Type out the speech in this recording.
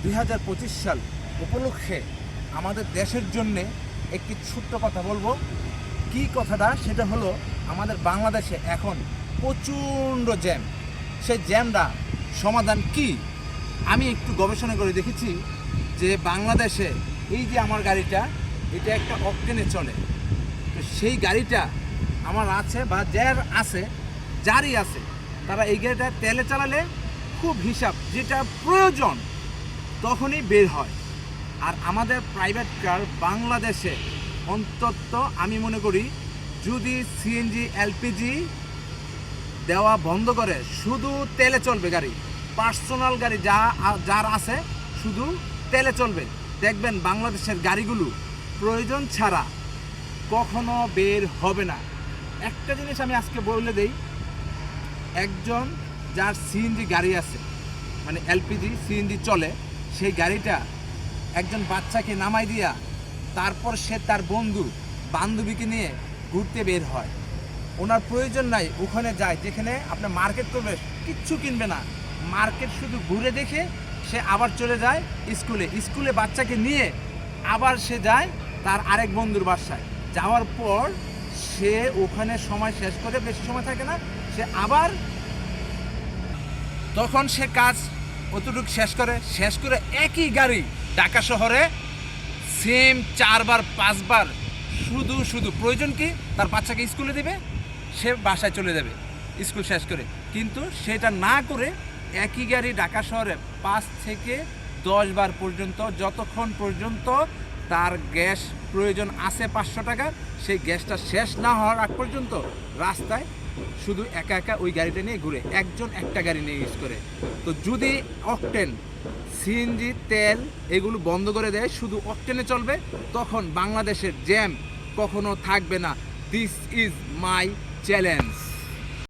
2025 সাল উপলক্ষে আমাদের দেশের জন্যে একটি ছোট্ট কথা বলবো। কি কথাটা সেটা হলো, আমাদের বাংলাদেশে এখন প্রচণ্ড জ্যাম। সেই জ্যামটা সমাধান কি? আমি একটু গবেষণা করে দেখেছি যে বাংলাদেশে এই যে আমার গাড়িটা, এটা একটা অকটেনে চলে। তো সেই গাড়িটা আমার আছে বা যার আছে, যারই আছে, তারা এই গাড়িটা তেলে চালালে খুব হিসাব, যেটা প্রয়োজন তখনই বের হয়। আর আমাদের প্রাইভেট কার বাংলাদেশে অন্তত আমি মনে করি যদি সিএনজি এলপিজি দেওয়া বন্ধ করে শুধু তেলে চলবে গাড়ি, পার্সোনাল গাড়ি যার আছে শুধু তেলে চলবে, দেখবেন বাংলাদেশের গাড়িগুলো প্রয়োজন ছাড়া কখনো বের হবে না। একটা জিনিস আমি আজকে বলে দেই, একজন যার সিএনজি গাড়ি আছে, মানে এলপিজি সিএনজি চলে, সেই গাড়িটা একজন বাচ্চাকে নামাই দিয়া তারপর সে তার বন্ধু বান্ধবীকে নিয়ে ঘুরতে বের হয়। ওনার প্রয়োজন নাই ওখানে যায় যেখানে আপনার মার্কেট করবে, কিচ্ছু কিনবে না, মার্কেট শুধু ঘুরে দেখে সে আবার চলে যায় স্কুলে বাচ্চাকে নিয়ে আবার সে যায় তার আরেক বন্ধুর বাসায়। যাওয়ার পর সে ওখানে সময় শেষ করে, বেশি সময় থাকে না, সে আবার তখন সে কাজ অতটুকু শেষ করে একই গাড়ি ঢাকা শহরে সেম 4 বার 5 বার শুধু প্রয়োজন কি তার বাচ্চাকে স্কুলে দেবে, সে বাসায় চলে যাবে স্কুল শেষ করে। কিন্তু সেটা না করে একই গাড়ি ঢাকা শহরে 5 থেকে 10 বার পর্যন্ত, যতক্ষণ পর্যন্ত তার গ্যাস প্রয়োজন আছে 500 টাকার, সেই গ্যাসটা শেষ না হওয়ার আগ পর্যন্ত রাস্তায় শুধু একা ওই গাড়িটা নিয়ে ঘুরে, একজন একটা গাড়ি নিয়ে ইউজ করে। তো যদি অকটেন সিএনজি তেল এগুলো বন্ধ করে দেয়, শুধু অকটেনে চলবে, তখন বাংলাদেশের জ্যাম কখনো থাকবে না। This is my challenge.